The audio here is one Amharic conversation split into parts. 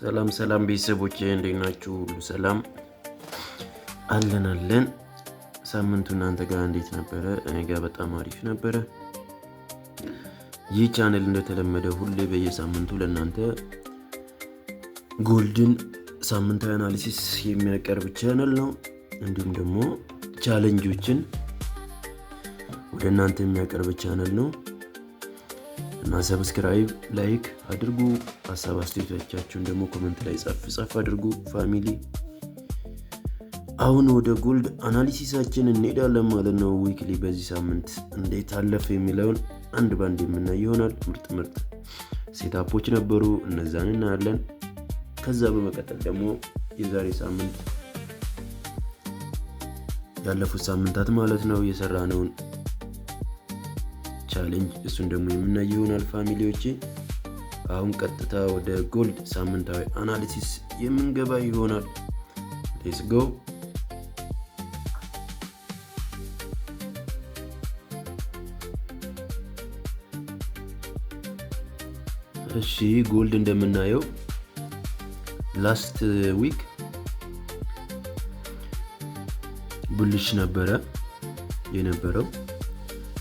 ሰላም ቤተሰቦቼ እንዴት ናችሁ? ሁሉ ሰላም አለን። ሳምንቱ እናንተ ጋር እንዴት ነበረ? እኔ ጋር በጣም አሪፍ ነበረ። ይህ ቻናል እንደተለመደ ሁሌ በየሳምንቱ ለእናንተ ጎልድን ሳምንታዊ አናሊሲስ የሚያቀርብ ቻናል ነው። እንዲሁም ደግሞ ቻሌንጆችን ወደ እናንተ የሚያቀርብ ቻናል ነው እና ሰብስክራይብ፣ ላይክ አድርጉ። ሀሳብ አስተያየቶቻችሁን ደግሞ ኮሜንት ላይ ጻፍ አድርጉ ፋሚሊ። አሁን ወደ ጎልድ አናሊሲሳችን እንሄዳለን ማለት ነው። ዊክሊ በዚህ ሳምንት እንዴት አለፈ የሚለውን አንድ ባንድ የምናይ ይሆናል። ምርጥ ሴታፖች ነበሩ፣ እነዛን እናያለን። ከዛ በመቀጠል ደግሞ የዛሬ ሳምንት ያለፉት ሳምንታት ማለት ነው የሰራነውን ቻሌንጅ እሱን ደግሞ የምናይ ይሆናል ፋሚሊዎቼ። አሁን ቀጥታ ወደ ጎልድ ሳምንታዊ አናሊሲስ የምንገባ ይሆናል። ሌትስ ጎ። እሺ ጎልድ እንደምናየው ላስት ዊክ ቡልሽ ነበረ የነበረው።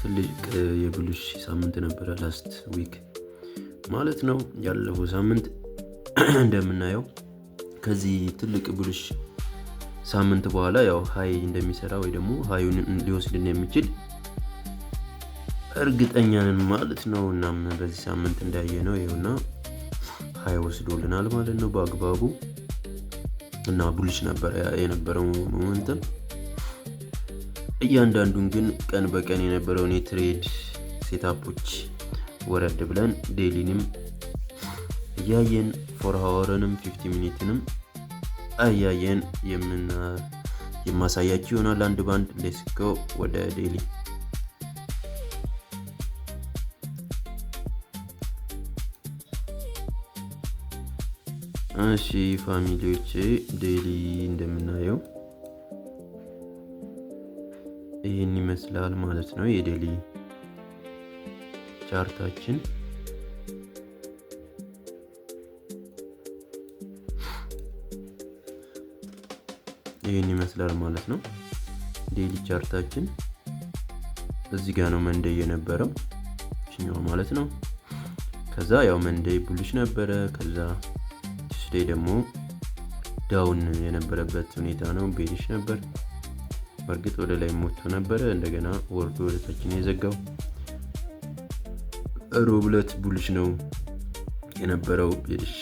ትልቅ የቡልሽ ሳምንት ነበረ ላስት ዊክ ማለት ነው። ያለፈው ሳምንት እንደምናየው ከዚህ ትልቅ ቡልሽ ሳምንት በኋላ ያው ሃይ እንደሚሰራ ወይ ደግሞ ሃዩን ሊወስድን የሚችል እርግጠኛ ነን ማለት ነው። እናም በዚህ ሳምንት እንዳየነው ይኸውና ሃይ ወስዶልናል ማለት ነው በአግባቡ እና ቡልሽ ነበረ የነበረው ሞመንተም። እያንዳንዱን ግን ቀን በቀን የነበረውን የትሬድ ሴታፖች ወረድ ብለን ዴይሊንም እያየን 4 ሃወርንም 50 ሚኒትንም እያየን የማሳያችሁ ይሆናል አንድ ባንድ። ሌትስ ጎ ወደ ዴይሊ። እሺ ፋሚሊዎቼ ዴይሊ እንደምናየው ይህን ይመስላል ማለት ነው። የዴሊ ቻርታችን ይህን ይመስላል ማለት ነው። ዴሊ ቻርታችን እዚህ ጋር ነው መንደይ የነበረው እኛው ማለት ነው። ከዛ ያው መንደይ ቡልሽ ነበረ። ከዛ ቱስዴይ ደግሞ ዳውን የነበረበት ሁኔታ ነው፣ ቤሪሽ ነበር። በእርግጥ ወደ ላይ ሞቶ ነበረ፣ እንደገና ወርዶ ወደ ታች ነው የዘጋው። ሮብ ዕለት ቡልሽ ነው የነበረው፣ ቤሪሽ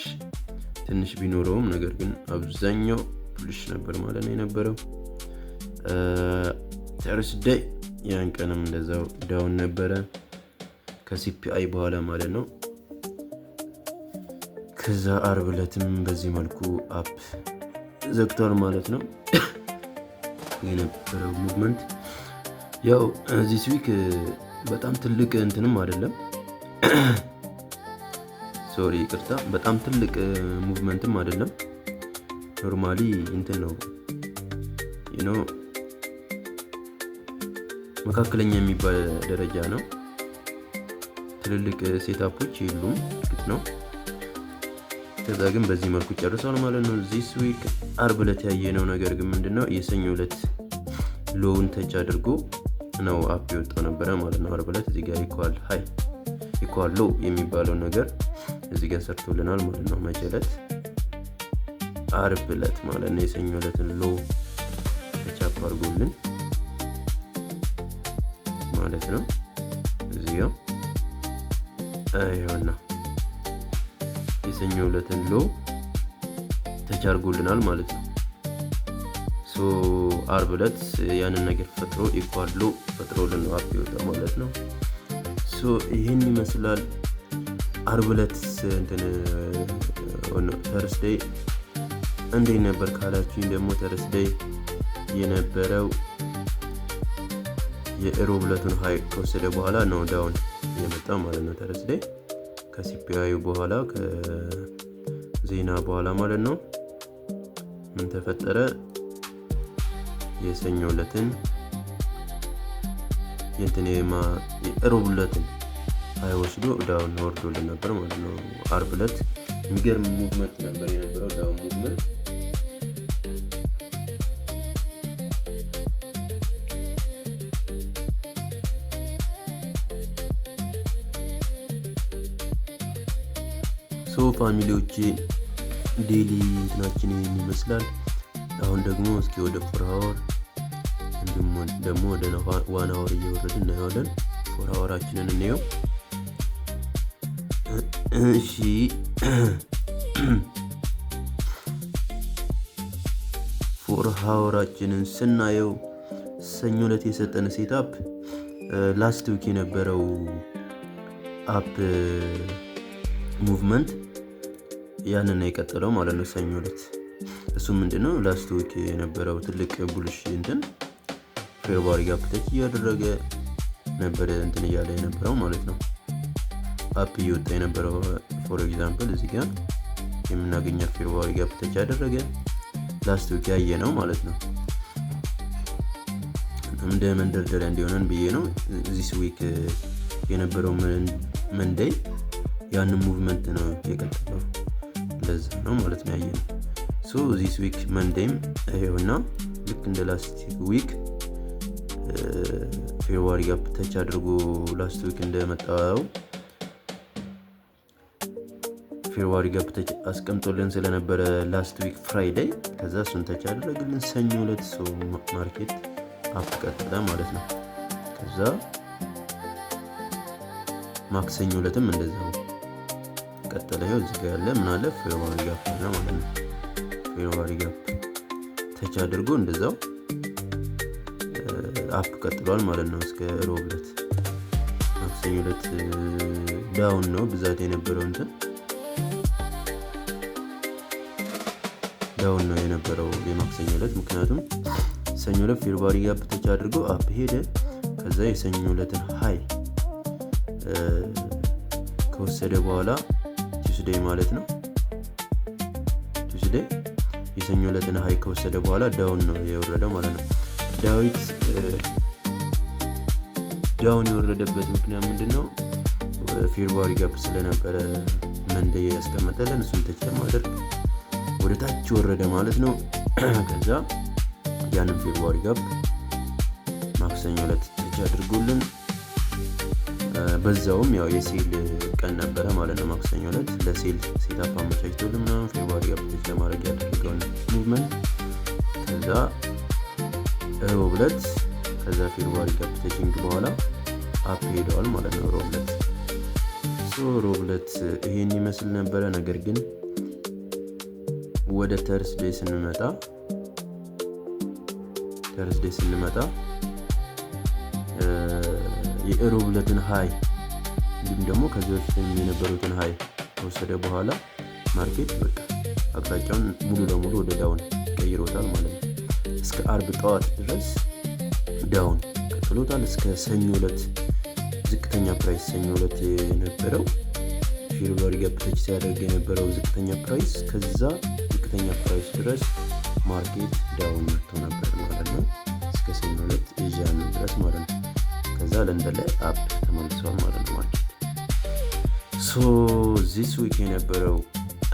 ትንሽ ቢኖረውም ነገር ግን አብዛኛው ቡልሽ ነበር ማለት ነው የነበረው። ተርስዴይ ያን ቀንም እንደዛው ዳውን ነበረ ከሲፒአይ በኋላ ማለት ነው። ከዛ አርብ ዕለትም በዚህ መልኩ አፕ ዘግቷል ማለት ነው የነበረው ሙቭመንት። ያው ዚስ ዊክ በጣም ትልቅ እንትንም አይደለም ሶሪ ይቅርታ፣ በጣም ትልቅ ሙቭመንትም አይደለም። ኖርማሊ እንትን ነው መካከለኛ የሚባል ደረጃ ነው። ትልልቅ ሴታፖች የሉም እርግጥ ነው። ከዛ ግን በዚህ መልኩ ጨርሷል ማለት ነው። ዚስ ዊክ አርብ ዕለት ያየነው ነገር ግን ምንድነው የሰኞ ዕለት ሎውን ተች አድርጎ ነው አፕ የወጣው ነበረ ማለት ነው። አርብ ዕለት እዚህ ጋር ኢኳል ሎ የሚባለው ነገር እዚህ ጋር ሰርቶልናል ማለት ነው። መቼ ዕለት? አርብ ዕለት ማለት ነው። የሰኞ ዕለትን ሎ ተች አፕ አድርጎልን ማለት ነው። እዚህ ጋር አይሆና የሰኞ ዕለትን ሎ ተች አድርጎልናል ማለት ነው። ሶ አርብ ዕለት ያንን ነገር ፈጥሮ ኢኳል ሎ ፈጥሮልን ነው አፕ የወጣው ማለት ነው። ሶ ይሄን ይመስላል። አርብ ዕለት ተርስዴይ እንዴት ነበር ካላችሁኝ ደግሞ ተርስዴይ የነበረው የሮብ ዕለቱን ሃይ ከወሰደ በኋላ ነው ዳውን የመጣው ማለት ነው። ተርስዴይ ከሲፒአይ በኋላ ከዜና በኋላ ማለት ነው። ምን ተፈጠረ? የሰኞ ዕለትን የሮብ ዕለትን ሃይ ወስዶ ዳውን ወርዶልን ነበር ማለት ነው። አርብ ዕለት የሚገርም ሙቭመንት ነበር የነበረው ዳውን ሙቭመንት። ፋሚሊዎቼ ዴሊ እንትናችን ይህን ይመስላል። አሁን ደግሞ እስኪ ወደ 4 አወር እንዲሁም ደግሞ ወደ 1 አወር እየወረድን እናየዋለን። 4 አወራችንን እንየው። እሺ 4 አወራችንን ስናየው ሰኞ ዕለት የሰጠን ሴትአፕ ላስት ዊክ የነበረው አፕ ሙቭመንት ያንን ነው የቀጠለው ማለት ነው ሰኞ ዕለት። እሱ ምንድነው ላስት ዊክ የነበረው ትልቅ ቡልሽ እንትን ፌር ቫልዩ ጋፕ ተች እያደረገ ነበር እንትን እያለ የነበረው ማለት ነው። አፕ እየወጣ የነበረው ፎር ኤግዛምፕል እዚህ ጋር የምናገኘው ፌር ቫልዩ ጋፕ ተች ያደረገ ላስት ዊክ ያየ ነው ማለት ነው። እንደ መንደርደሪያ እንዲሆነን ብዬ ነው ዚስ ዊክ የነበረው መንዴይ ያንን ሙቭመንት ነው የቀጠለው። ለዛ ነው ማለት ነው ያየነው። ሶ ዚስ ዊክ መንዴም ይሄውና ልክ እንደ ላስት ዊክ ፌር ቫልዩ ጋፕ ተች አድርጎ ላስት ዊክ እንደመጣው ፌር ቫልዩ ጋፕ ተች አስቀምጦልን ስለነበረ ላስት ዊክ ፍራይዴይ ከዛ እሱን ተች አደረግልን ሰኞ ዕለት። ሶ ማርኬት አፕ ቀጠለ ማለት ነው። ከዛ ማክሰኞ ዕለትም እንደዛው ቀጠለ። ይኸው እዚህ ጋር ያለ ምን አለ ፌር ቫልዩ ጋፕ ነው ማለት ነው። ፌር ቫልዩ ጋፕ ተች አድርጎ እንደዛው አፕ ቀጥሏል ማለት ነው እስከ ሮብ ዕለት። ማክሰኞ ዕለት ዳውን ነው ብዛት የነበረው እንትን ዳውን ነው የነበረው የማክሰኞ ዕለት። ምክንያቱም ሰኞ ዕለት ፌር ቫልዩ ጋፕ ተች አድርጎ አፕ ሄደ። ከዛ የሰኞ ዕለትን ሃይ ከወሰደ በኋላ ቱስዴይ ማለት ነው ቱስዴይ የሰኞ ዕለትን ሃይ ከወሰደ በኋላ ዳውን ነው የወረደው ማለት ነው። ዳውን የወረደበት ምክንያት ምንድነው? ፌር ቫልዩ ጋፕ ስለነበረ መንዴይ ያስቀመጠልን እሱን ተች ለማድረግ ወደ ታች ወረደ ማለት ነው። ከዛ ያንን ፌር ቫልዩ ጋፕ ማክሰኞ ዕለት ተች አድርጎልን በዛውም ያው የሴል ቀን ነበረ ማለት ነው። ማክሰኞ ዕለት ለሴል ሴትአፕ አመቻችቶልን ምናምን ፌር ቫልዩ ጋፕ ተች ለማድረግ ያደረገውን ሙቭመንት ከዛ ሮብ ዕለት ከዛ ፌር ቫልዩ ጋፕ ተችንግ በኋላ አፕ ሄደዋል ማለት ነው ሮብ ዕለት። ሮብ ዕለት ይሄን ይመስል ነበረ። ነገር ግን ወደ ተርስዴይ ስንመጣ የሮብ ዕለትን ሃይ እንዲሁም ደግሞ ከዚህ በፊት የነበሩትን ሃይ ከወሰደ በኋላ ማርኬት በቃ አቅጣጫውን ሙሉ ለሙሉ ወደ ዳውን ቀይሮታል ማለት ነው። እስከ አርብ ጠዋት ድረስ ዳውን ቀጥሎታል። እስከ ሰኞ ዕለት ዝቅተኛ ፕራይስ ሰኞ ዕለት የነበረው ፌር ቫልዩ ጋፕ ተች ሲያደርግ የነበረው ዝቅተኛ ፕራይስ ከዛ ዝቅተኛ ፕራይስ ድረስ ማርኬት ዳውን መጥቶ ነበር ማለት ነው። እስከ ሰኞ ዕለት ኤዥያን ድረስ ማለት ነው። ከዛ ለንደን ላይ አፕ ተመልሷል ማለት ነው ማርኬት። ሶ ዚስ ዊክ የነበረው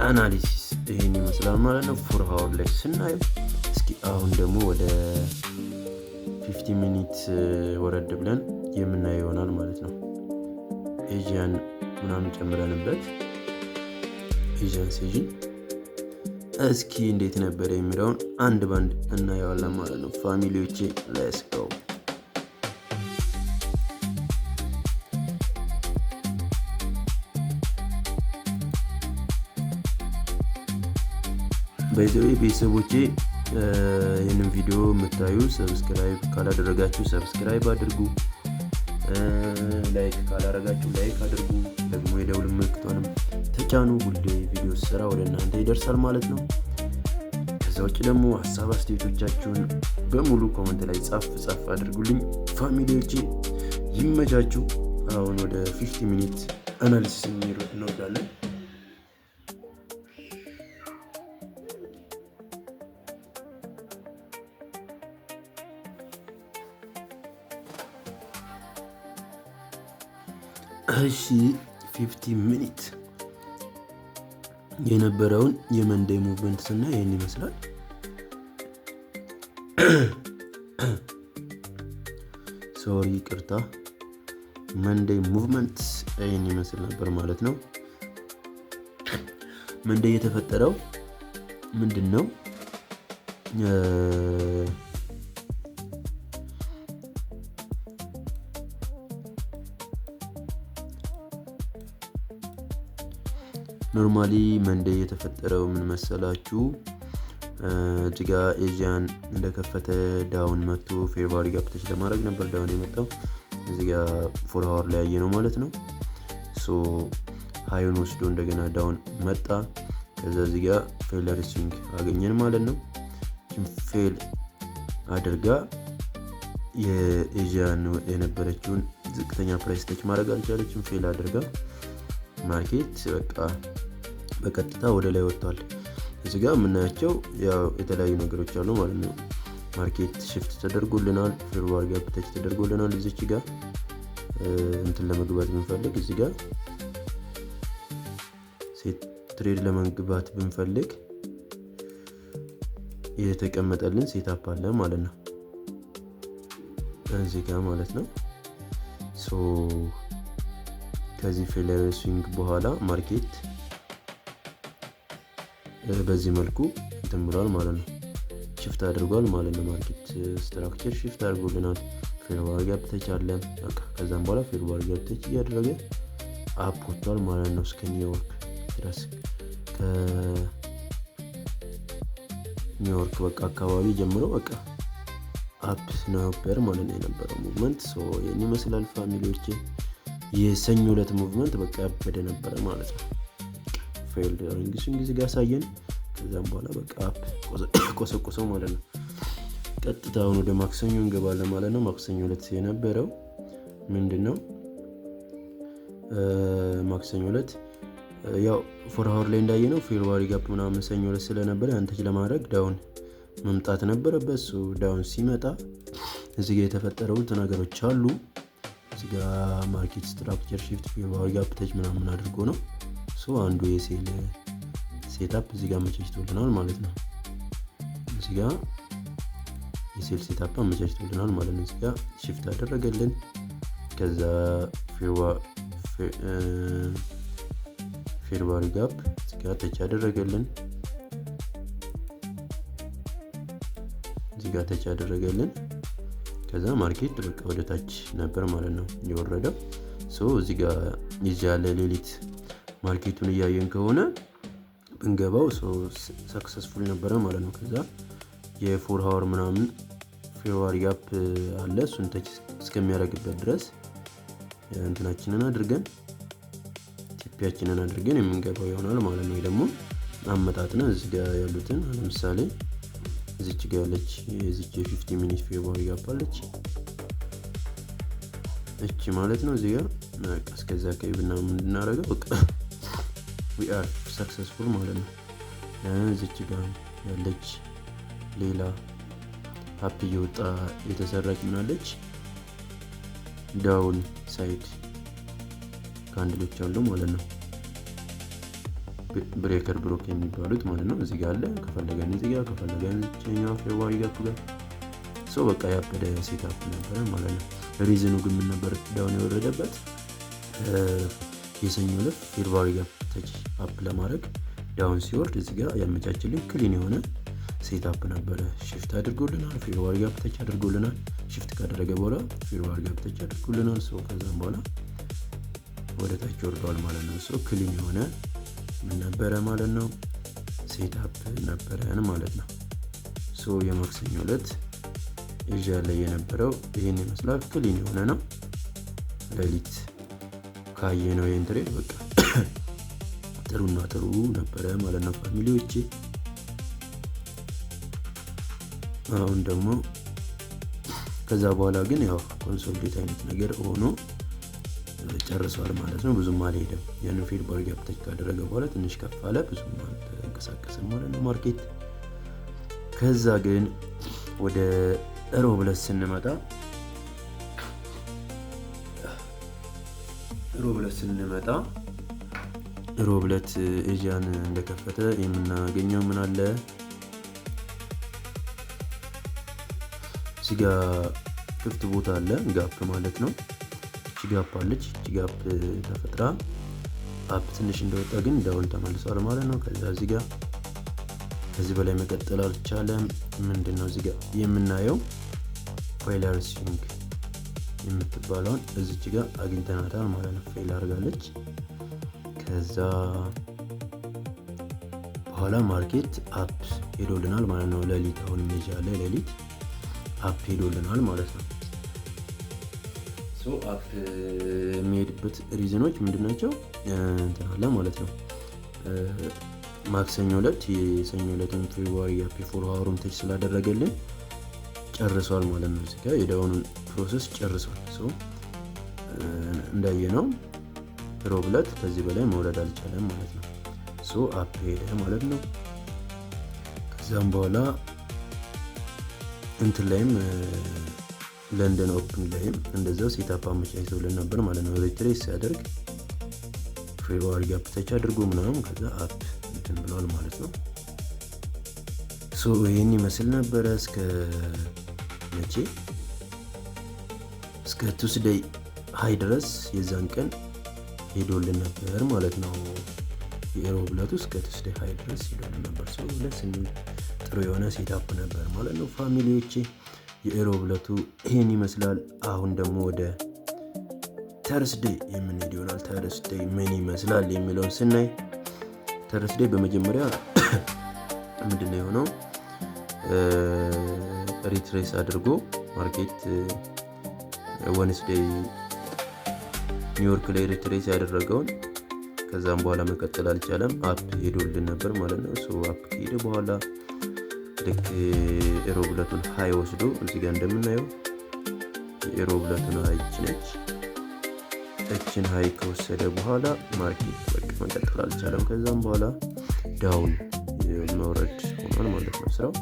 አናሊሲስ ይሄን ይመስላል ማለት ነው 4 አወር ላይ ስናየው። እስኪ አሁን ደግሞ ወደ 50 ሚኒት ወረድ ብለን የምናየው ይሆናል ማለት ነው። ኤዥያን ምናምን ጨምረንበት ኤዥያን ሴዥን እስኪ እንዴት ነበር የሚለውን አንድ ባንድ እናየዋለን ማለት ነው ፋሚሊዎቼ። ሌትስ ጎ። በዚህ ቤተሰቦቼ ይህንን ቪዲዮ የምታዩ ሰብስክራይብ ካላደረጋችሁ ሰብስክራይብ አድርጉ፣ ላይክ ካላደረጋችሁ ላይክ አድርጉ፣ ደግሞ የደውል ምልክቷንም ተጫኑ። ሁሌ ቪዲዮ ስራ ወደ እናንተ ይደርሳል ማለት ነው። ከዛ ውጭ ደግሞ ሀሳብ አስተያየቶቻችሁን በሙሉ ኮመንት ላይ ጻፍ አድርጉልኝ ፋሚሊዎቼ። ይመቻችሁ። አሁን ወደ 50 ሚኒት አናሊሲስ እንወዳለን። እሺ 50 ሚኒት የነበረውን የመንዴይ ሙቭመንት ስናይ ይህን ይመስላል። ሶሪ ቅርታ፣ መንዴይ ሙቭመንት ይህን ይመስል ነበር ማለት ነው። መንዴይ የተፈጠረው ምንድን ነው? ኖርማሊ መንዴይ የተፈጠረው ምን መሰላችሁ? እዚጋ ኤዥያን እንደከፈተ ዳውን መጥቶ ፌር ቫልዩ ጋፕ ተች ለማድረግ ነበር ዳውን የመጣው። እዚጋ 4 ሃወር ላይ ያየ ነው ማለት ነው። ሶ ሃዩን ወስዶ እንደገና ዳውን መጣ። ከዛ እዚጋ ፌለር ስዊንግ አገኘን ማለት ነው። ፌል አድርጋ የኤዥያን የነበረችውን ዝቅተኛ ፕራይስ ተች ማድረግ አልቻለችም። ፌል አድርጋ ማርኬት በቃ በቀጥታ ወደ ላይ ወጥቷል። እዚህ ጋር የምናያቸው ያው የተለያዩ ነገሮች አሉ ማለት ነው። ማርኬት ሽፍት ተደርጎልናል፣ ፌር ቫልዩ ጋፕ ተች ተደርጎልናል። እዚች ጋር እንትን ለመግባት ብንፈልግ እዚህ ጋር ትሬድ ለመግባት ብንፈልግ የተቀመጠልን ሴታፕ አለ ማለት ነው እዚህ ጋር ማለት ነው። ሶ ከዚህ ፌለር ስዊንግ በኋላ ማርኬት በዚህ መልኩ እንትን ብሏል ማለት ነው። ሽፍት አድርጓል ማለት ነው። ማርኬት ስትራክቸር ሽፍት አድርጎልናል። ፌር ቫልዩ ጋፕ ተች አለ። በቃ ከዛም በኋላ ፌር ቫልዩ ጋፕ ተች እያደረገ አፕ ወጥቷል ማለት ነው። እስከ ኒውዮርክ ድረስ ከኒውዮርክ በቃ አካባቢ ጀምሮ በቃ አፕ ነበር ማለት ነው የነበረው ሙቭመንት። ሶ ይህን ይመስላል ፋሚሊዎቼ። የሰኞ ዕለት ሙቭመንት በቃ ያበደ ነበረ ማለት ነው። ፌልድ ሪንግስን ጊዜ ጋር ሳየን ከዛም በኋላ በቃ አፕ ቆሰቆሰው ማለት ነው። ቀጥታውን ወደ ማክሰኞ እንገባለን ማለት ነው። ማክሰኞ ዕለት የነበረው ምንድነው? ማክሰኞ ዕለት ያው 4 ሃወር ላይ እንዳየነው ፌር ቫልዩ ጋፕ ምናምን ሰኞ ዕለት ስለነበረ አንተች ለማድረግ ዳውን መምጣት ነበረበት። ሶ ዳውን ሲመጣ እዚህ ጋር የተፈጠሩት ነገሮች አሉ። እዚህ ጋር ማርኬት ስትራክቸር ሽፍት ፌር ቫልዩ ጋፕ ተች ምናምን አድርጎ ነው። ሶ አንዱ የሴል ሴታፕ እዚህ ጋር አመቻችቶልናል ማለት ነው። እዚህ ጋር የሴል ሴታፕ አመቻችቶልናል ማለት ነው። እዚህ ጋር ሽፍት አደረገልን። ከዛ ፌር ቫልዩ ጋፕ እዚህ ጋር ተች አደረገልን። እዚህ ጋር ተች አደረገልን። ከዛ ማርኬት በቃ ወደ ታች ነበር ማለት ነው የወረደው። ሶ እዚህ ጋር ይዛለ ሌሊት ማርኬቱን እያየን ከሆነ ብንገባው ሶ ሰክሰስፉል ነበረ ማለት ነው። ከዛ የ4 ሃወር ምናምን ፌር ቫልዩ ጋፕ አለ። እሱን ተች እስከሚያደርግበት ድረስ እንትናችንን አድርገን ቲፒያችንን አድርገን የምንገባው ይሆናል ማለት ነው። ደግሞ አመጣጥና እዚህ ጋር ያሉትን ለምሳሌ እዚች ጋር ያለች የዚች የ50 ሚኒት ፌር ቫልዩ ጋፕ አለች እቺ ማለት ነው። እዚህ ጋር እስከዛ ከይብና ምንድናረገው በቃ we are successful ማለት ነው። እዚች ጋር ያለች ሌላ አፕ እየወጣ የተሰራች ምናለች ዳውን ሳይድ ካንድሎች አሉ ማለት ነው። ብሬከር ብሎክ የሚባሉት ማለት ነው። እዚህ ጋር አለ። ከፈለገን እዚህ ጋር ከፈለገን እዚህኛው ፌር ቫልዩ ጋፕ ጋር ሶ በቃ ያበደ ሴታፕ ነበረ ማለት ነው። ሪዝኑ ግን ምን ነበር ዳውን የወረደበት? የሰኞ ዕለት ፌር ቫልዩ ጋፕ ተች አፕ ለማድረግ ዳውን ሲወርድ እዚህ ጋር ያመቻችልን ክሊን የሆነ ሴታፕ ነበረ። ሽፍት አድርጎልናል። ፌር ቫልዩ ጋፕ ተች አድርጎልናል። ሽፍት ካደረገ በኋላ ፌር ቫልዩ ጋፕ ተች አድርጎልናል። ሶ ከዛም በኋላ ወደ ታች ወርዷል ማለት ነው። ሶ ክሊን የሆነ ምን ነበረ ማለት ነው ሴታፕ ነበረን ማለት ነው። ሶ የማክሰኞ ዕለት ኤዥያ ላይ የነበረው ይሄን ይመስላል። ክሊን የሆነ ነው። ሌሊት ካየነው ይሄን ትሬድ በቃ ጥሩና ጥሩ ነበረ ማለት ነው ፋሚሊዎቼ። አሁን ደግሞ ከዛ በኋላ ግን ያው ኮንሶሊዴት አይነት ነገር ሆኖ ጨርሷል ማለት ነው። ብዙም አልሄደም። ያንን ፌር ቫልዩ ጋፕ ተች ካደረገ በኋላ ትንሽ ከፍ አለ፣ ብዙም አልተንቀሳቀሰም ማለት ነው ማርኬት። ከዛ ግን ወደ ሮብ ዕለት ስንመጣ ሮብለት ኤዥያን እንደከፈተ የምናገኘው ምን አለ እዚህ ጋር ክፍት ቦታ አለ ጋፕ ማለት ነው። እቺ ጋፕ አለች። እቺ ጋፕ ተፈጥራ አፕ ትንሽ እንደወጣ ግን ዳውን ተመልሷል ማለት ነው። ከዛ እዚህ ጋር ከዚህ በላይ መቀጠል አልቻለም። ምንድነው እዚህ ጋር የምናየው ፌለር ስዊንግ የምትባለውን እዚች ጋር አግኝተናታል ማለት ነው። ፌል አድርጋለች። ከዛ በኋላ ማርኬት አፕ ሄዶልናል ማለት ነው። ሌሊት አሁን ሜጅ አለ ሌሊት አፕ ሄዶልናል ማለት ነው። ሶ አፕ የሚሄድበት ሪዝኖች ምንድናቸው እንትን አለ ማለት ነው። ማክሰኞ ዕለት የሰኞ ዕለትን ፌብሩዋሪ አፕ ፎር ሃወሩን ተች ስላደረገልን ጨርሷል ማለት ነው። እዚህ ጋር የዳውኑን ፕሮሰስ ጨርሷል። ሶ እንዳየነው ሮብ ዕለት ከዚህ በላይ መውረድ አልቻለም ማለት ነው። ሶ አፕ ሄደ ማለት ነው። ከዛም በኋላ እንትን ላይም ለንደን ኦፕን ላይም እንደዛው ሴታፕ አመቻችተውልን ነበር ማለት ነው። ሪትሬስ ሲያደርግ ፌብሩዋሪ ጋፕ ተች አድርጎ ምናምን ከዛ አፕ እንትን ብሏል ማለት ነው። ሶ ይሄን ይመስል ነበረ እስከ መቼ እስከ ቱስዴይ ሃይ ድረስ የዛን ቀን ሄዶልን ነበር ማለት ነው። የሮብ ዕለቱ እስከ ቱስዴይ ሃይ ድረስ ሄዶልን ነበር። ሶ ጥሩ የሆነ ሴታፕ ነበር ማለት ነው ፋሚሊዎቼ። የሮብ ዕለቱ ይሄን ይመስላል። አሁን ደግሞ ወደ ተርስዴይ የምንሄድ ይሆናል። ተርስዴይ ምን ይመስላል የሚለውን ስናይ ተርስዴይ በመጀመሪያ ምንድነው የሆነው ሪትሬስ አድርጎ ማርኬት ወንስዴይ ኒውዮርክ ላይ ሪትሬስ ያደረገውን ከዛም በኋላ መቀጠል አልቻለም። አፕ ሄዶልን ነበር ማለት ነው። ሶ አፕ ከሄደ በኋላ ልክ የሮብ ዕለቱን ሃይ ወስዶ እዚህ ጋር እንደምናየው የሮብ ዕለቱን ሃይ ነች። እችን ሃይ ከወሰደ በኋላ ማርኬት በቃ መቀጠል አልቻለም። ከዛም በኋላ ዳውን መውረድ ሆኗል ማለት ነው ስራው።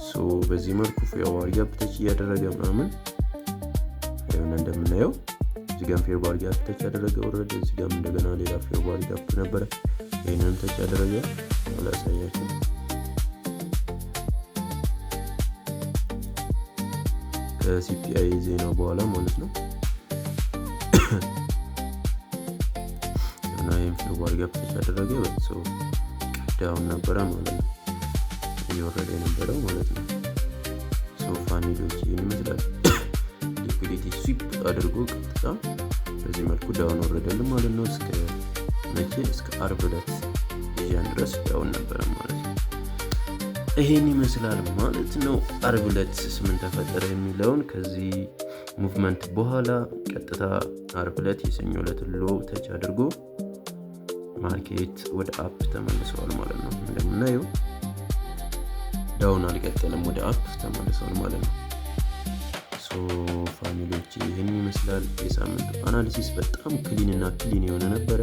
ሶ በዚህ መልኩ ፌብሩዋሪ ጋፕ ተች እያደረገ ምናምን አይሆን እንደምናየው እዚህ ጋር ፌብሩዋሪ ጋፕ ተች ያደረገ ወረደ። እዚህ ጋር እንደገና ሌላ ፌብሩዋሪ ጋፕ ነበረ ይሄንን ተች ያደረገ አላሳያችሁም። ከሲፒአይ ዜና በኋላ ማለት ነው እና ይሄን ፌብሩዋሪ ጋፕ ተች ያደረገ ወጥቶ ዳውን ነበረ ማለት ነው እየወረደ የነበረው ማለት ነው። ሶ ፋሚሊዎች ይህን ይመስላል። ሊኩዊዲቲ ስዊፕ አድርጎ ቀጥታ በዚህ መልኩ ዳውን ወረደልን ማለት ነው። እስከ መቼ እስከ አርብ ዕለት ይያን ድረስ ዳውን ነበረ ማለት ነው። ይሄን ይመስላል ማለት ነው። አርብ ዕለት ምን ተፈጠረ የሚለውን ከዚህ ሙቭመንት በኋላ ቀጥታ አርብ ዕለት የሰኞ ዕለት ሎ ተች አድርጎ ማርኬት ወደ አፕ ተመልሰዋል ማለት ነው። እንደምናየው ዳውን አልቀጠለም፣ ወደ አፕ ተመልሰዋል ማለት ነው። ሶ ፋሚሊዎች ይህን ይመስላል። የሳምንቱ አናሊሲስ በጣም ክሊን የሆነ ነበረ።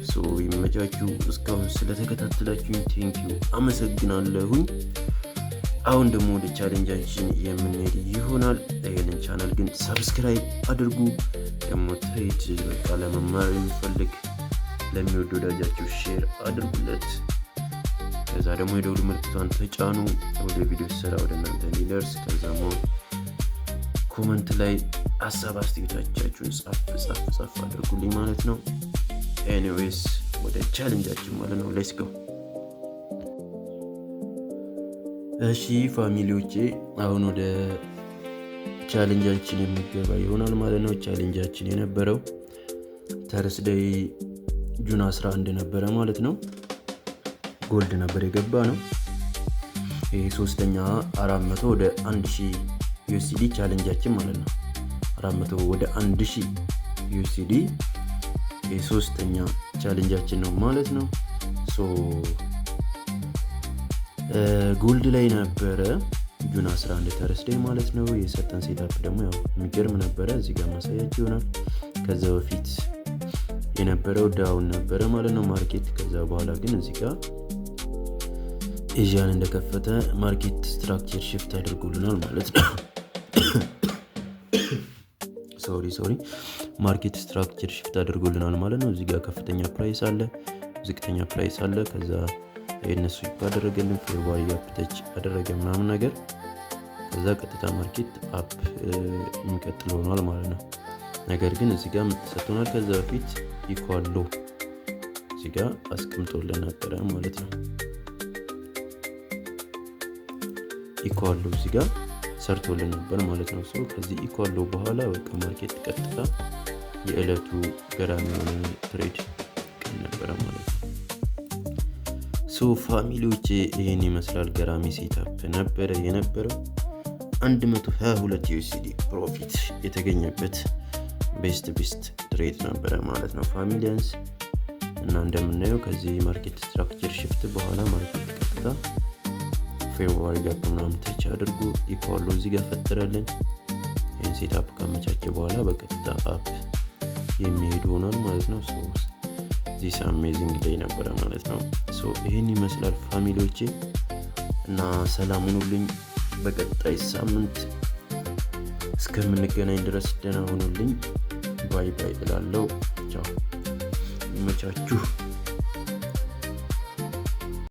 ሶ ይመቻችሁ። እስካሁን ስለተከታተላችሁኝ ቴንኪዩ አመሰግናለሁኝ። አሁን ደግሞ ወደ ቻሌንጃችን የምንሄድ ይሆናል። ይህንን ቻናል ግን ሰብስክራይብ አድርጉ። ደግሞ ትሬድ በቃ ለመማር የሚፈልግ ለሚወዱ ወዳጃችሁ ሼር አድርጉለት። ከዛ ደግሞ የደውል ምልክቷን ተጫኑ ወደ ቪዲዮ ሰራ ወደ እናንተ እንዲደርስ። ከዛም ኮመንት ላይ ሀሳብ አስተያየታችሁን ጻፍ አድርጉልኝ ማለት ነው። ኤኒዌይስ ወደ ቻሌንጃችን ማለት ነው ሌትስ ጎ። እሺ ፋሚሊዎቼ አሁን ወደ ቻሌንጃችን የሚገባ ይሆናል ማለት ነው። ቻሌንጃችን የነበረው ተርስዴይ ጁን 11 ነበረ ማለት ነው። ጎልድ ነበር የገባ ነው። ይሄ ሶስተኛ 400 ወደ 1000 ዩኤስዲ ቻሌንጃችን ማለት ነው። 400 ወደ 1000 ዩኤስዲ የሶስተኛ ቻሌንጃችን ነው ማለት ነው። ሶ ጎልድ ላይ ነበረ ጁን 11 ተርስዴይ ማለት ነው። የሰጠን ሴታፕ ደግሞ ያው የሚገርም ነበረ። እዚህ ጋር ማሳያችሁ ይሆናል። ከዛ በፊት የነበረው ዳውን ነበረ ማለት ነው ማርኬት። ከዛ በኋላ ግን እዚህ ጋር ኤዥያን እንደከፈተ ማርኬት ስትራክቸር ሽፍት አድርጎልናል ማለት ነው። ሶሪ ማርኬት ስትራክቸር ሽፍት አድርጎልናል ማለት ነው። እዚህ ጋር ከፍተኛ ፕራይስ አለ፣ ዝቅተኛ ፕራይስ አለ። ከዛ የነሱ ይባደረገልን ፌር ቫልዩ አፕ ተች አደረገ ምናምን ነገር። ከዛ ቀጥታ ማርኬት አፕ የሚቀጥል ሆኗል ማለት ነው። ነገር ግን እዚህ ጋር ሰጥቶናል። ከዛ በፊት ኢኳል ሎ እዚህ ጋር አስቀምጦልን ነበረ ማለት ነው። ኢኳል ሎ እዚህ ጋር ሰርቶልን ነበር ማለት ነው። ሶ ከዚህ ኢኳል ሎ በኋላ በቃ ማርኬት ቀጥታ የዕለቱ ገራሚ የሆነ ትሬድ ቀን ነበረ ማለት ነው። ሶ ፋሚሊዎች ይህን ይመስላል። ገራሚ ሴታፕ ነበረ የነበረው። 122 ዩኤስዲ ፕሮፊት የተገኘበት ቤስት ትሬድ ነበረ ማለት ነው ፋሚሊያንስ። እና እንደምናየው ከዚህ ማርኬት ስትራክቸር ሽፍት በኋላ ማርኬት ቀጥታ ፌር ቫልዩ ጋፕ ምናምን ተች አድርጎ ኢኳል ሎ እዚህ ጋር ፈጠረልን። ይህን ሴታፕ ካመቻቸ በኋላ በቀጥታ አፕ የሚሄድ ሆኗል ማለት ነው። ሶ ዚስ አሜዚንግ ዴይ ነበረ ማለት ነው። ሶ ይህን ይመስላል ፋሚሊዎቼ እና ሰላም ሁኑልኝ። በቀጣይ ሳምንት እስከምንገናኝ ድረስ ደህና ሁኑልኝ። ባይ ባይ እላለሁ። ቻው፣ ይመቻችሁ።